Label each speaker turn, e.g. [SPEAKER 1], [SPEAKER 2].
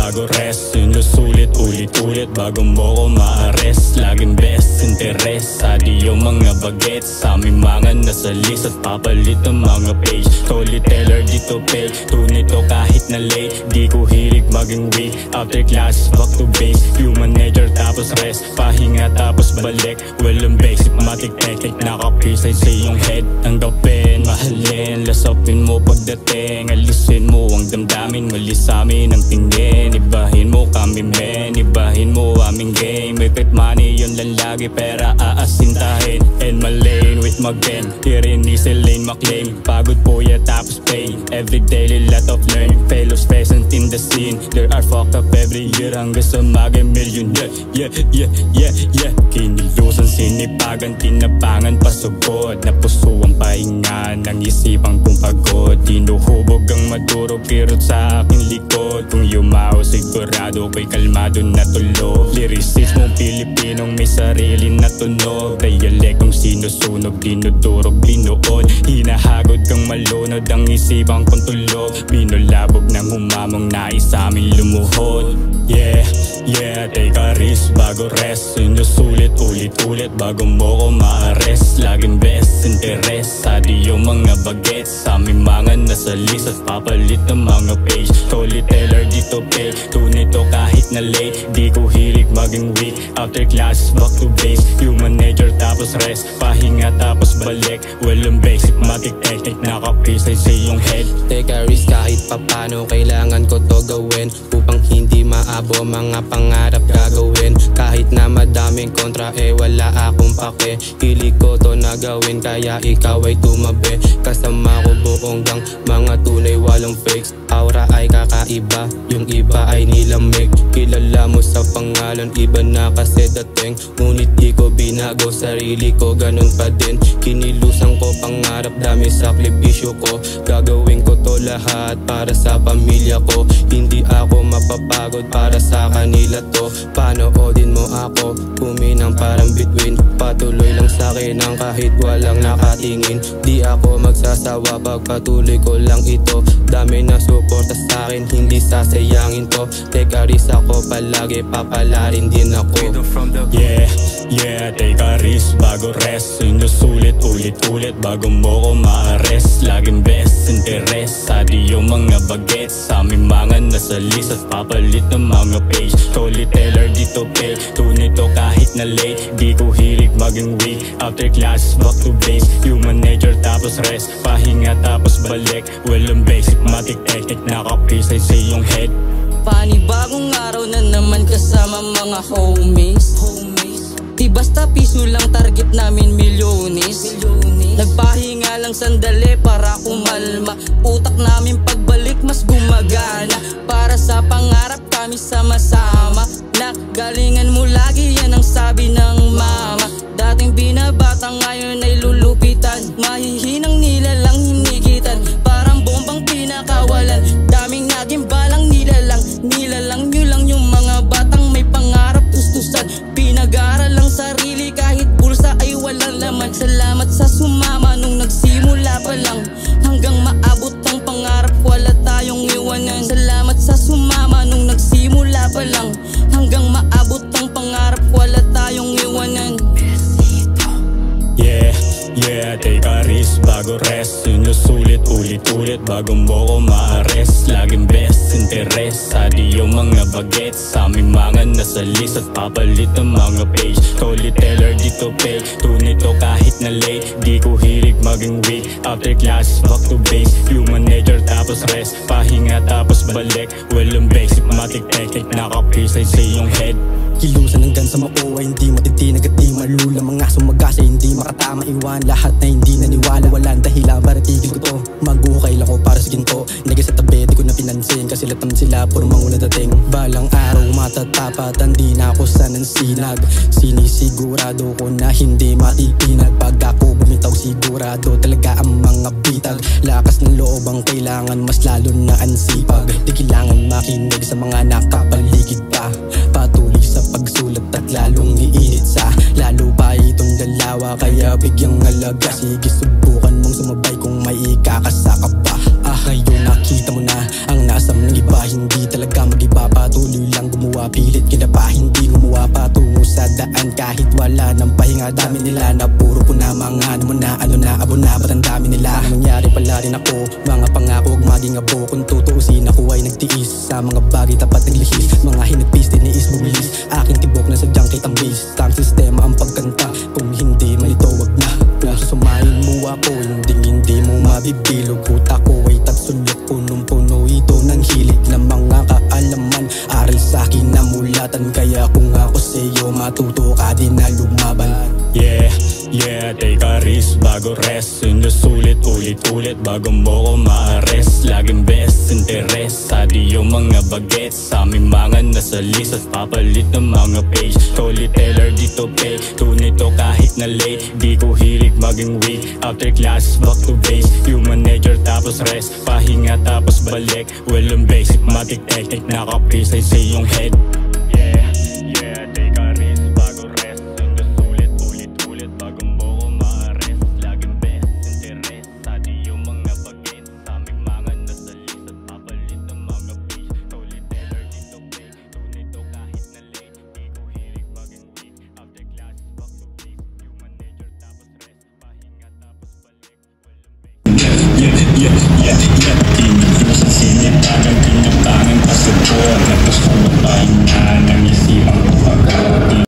[SPEAKER 1] bago rest. Sinusulit ulit-ulit bago mo ko ma-arrest. Laging best interest sa di yung mga bagets. Sa aming mga nasa list at papalit ng mga page. Storyteller dito pay, tunito kahit na late. Di ko hilig maging weak, after class back to base. Human nature tapos rest, pahinga tapos balik. Walang basic, matic technique, nakapisay sa iyong head. Tanggapin, mahalin, lasapin mo pagdating. Alisin mo ang damdamin, mali sa amin ang tingin. Ibahin mo kami men, ibahin mo aming game. If it money yun lang lagi, pera aasintahin. And my lane with my gang, irinis lane maklaim. Pagod po ya tapos pain, every daily lot of learn. Fellows present in the scene, there are fucked up every year hanggang sa mag-million. Yeah. Kinilusan, sinipagan, tinabangan, pasugod. Napuso ang pahinga ng isipang kong pagod. Dinuhubog ang maduro, kirot sa aking likod. Kung yumaw, sigurado ko'y kalmado na tulog. Lyricist mong Pilipinong may sarili na tunog. Dialektong sinusunog, dinudurog, binuod. Hinahagod kang malunod, ang isipang kong tulog. Binulabog ng humamong nais sa aming lumuhod. Yeah, take a risk bago rest. Sinusulit ulit-ulit bago mo ko ma-arrest. Laging best interest sa di yung mga bagets. Sa aming mga nasa list at papalit ng mga page. Storyteller dito pay, tunito kahit na late. Di ko hilig maging weak, after class back to base. Human nature tapos rest, pahinga tapos balik. Walang basic, matic technique, nakapisay sa iyong head.
[SPEAKER 2] Take a risk kahit papano, kailangan ko to gawin. Upang hindi maabo mga pangarap gagawin. Kahit na madaming kontra wala akong pake. Hilig ko to na gawin kaya ikaw ay tumabi. Kasama ko buong gang, mga tunay walang fakes. Aura ay kakaiba, yung iba ay nilamig. Kilala mo sa pangalan, iba na kasi dating. Ngunit di ko binago, sarili ko ganun pa din. Kinilusan ko pangarap, dami sakripisyo ko. Gagawin ko to lahat para sa pamilya ko. Hindi ako mapapagod para sa kanila to. Panoodin mo ako, kuminang parang between. Patuloy lang sa'kin ang kahit walang nakatingin. Di ako magsasawa, pagpatuloy ko lang ito. Dami na suporta sa'kin, hindi sasayangin to. Take a risk ako palagi, papalarin din ako.
[SPEAKER 1] Yeah, take a risk bago rest. Sinusulit ulit-ulit bago mo ko ma-arrest. Laging best interest sa di yung mga bagets. Sa aming mga nasa list at papalit ng mga page. Storyteller dito pay, tunito kahit na late. Di ko hilig maging weak, after class back to base. Human nature tapos rest, pahinga tapos balik. Walang basic, matic technique, nakapisay sa iyong head.
[SPEAKER 3] Panibagong araw na naman kasama mga homies. Di basta piso lang target namin, milyones. Nagpahinga lang sandali para kumalma. Utak namin pagbalik mas gumagana. Para sa pangarap kami sama-sama. Nagalingan mo lagi, yan ang sabi ng mama. Dating binabata ngayon ay lulupitan. Mahihinang nilalang hinigitan, parang bombang pinakawalan. Daming naging balang nilalang. Nilalang nyo lang yung mga batang may pangarap tustusan. Pinag-aaral lang sarili kahit bulsa ay walang laman. Salamat sa sumama nung nagsimula pa lang. Hanggang maabot ang pangarap, wala tayong iwanan. Salamat sa sumama nung nagsimula pa lang. Hanggang maabot ang pangarap, wala tayong iwanan.
[SPEAKER 1] Yeah, take a risk bago rest. Sinusulit ulit-ulit bago mo ko ma-arrest. Laging best interest sa di yung mga bagets. Sa aming mga nasa list at papalit ng mga page. Storyteller dito pay, tunito kahit na late. Di ko hilig maging weak, after class back to base. Human nature tapos rest, pahinga tapos balik. Walang basic, matic technique, nakapisay sa iyong head.
[SPEAKER 4] Kilusan hanggang sa makuha, hindi matitinag at di malula. Mga sumagasa, hindi makatama, iwan lahat na hindi naniwala. Walang dahilan para tigil ko to, magukay lang ko para sa ginto. Nagay sa tabi, di ko na pinansin, kasi latam sila puro manguna dating. Balang araw matatapat, hindi na ako sanansinag. Sinisigurado ko na hindi matitinag. Pag ako bumitaw sigurado talaga ang mga bitag. Lakas ng loob ang kailangan, mas lalo na ansipag. Di kailangan makinig sa mga nakapaligid pa. Patuloy sa pagsulat at lalong iinit sa lalo pa itong dalawa. Kaya bigyang alaga, sige subukan mong sumabay kung may ikakasaka pa. Ngayon nakita mo na ang nasam ng iba, hindi talaga talaga mag-iba, patuloy lang gumawa, pilit kinapa, hindi gumawa pa tungo sa daan kahit wala ng pahinga. Dami nila na puro ko na mga ano na, abo na, ba't ang dami nila? Nangyari pala rin ako, mga pangako huwag maging abo. Kung tutuusin ako ay nagtiis sa mga bagay tapat naglihis, mga hinagpis, tiniis, bumilis, aking tibok na sadyang kitambis. Tam sistema ang pagkanta, kung hindi man ito wag na. Kung susumayin mo ako, hindi mo mabibilog. Utak ko ay tagsulok, punong-puno ito ng hilig ng mga kaalaman. Aral sa'kin na mulatan, kaya kung ako sa'yo matuto ka din na lumaban.
[SPEAKER 1] Yeah, take a risk bago rest. Sinusulit ulit-ulit bago mo ko ma-arrest. Laging best interest sa di yung mga bagets. Sa aming mga nasa list at papalit ng mga page. Storyteller dito pay, tunay to kahit na late. Di ko hilig maging weak, after classes back to base. Human nature tapos rest, pahinga tapos balik. Well ang basic matic technique, nakapisay sa iyong head. Yeah, take a risk bago rest. Sinusulit ulit-ulit bago mo ko ma-arrest. Laging best interest sa di yung mga bagets. Sa aming mga nasa list at papalit ng mga page. Storyteller dito pay, tunay to kahit na late. Di ko hilig maging weak, after classes back to base. Human nature tapos rest, pahinga tapos balik. Hindi ko sa sinitagang pinatangan pa sa buwan. Tapos kung pahinga ng isipang pagkawa.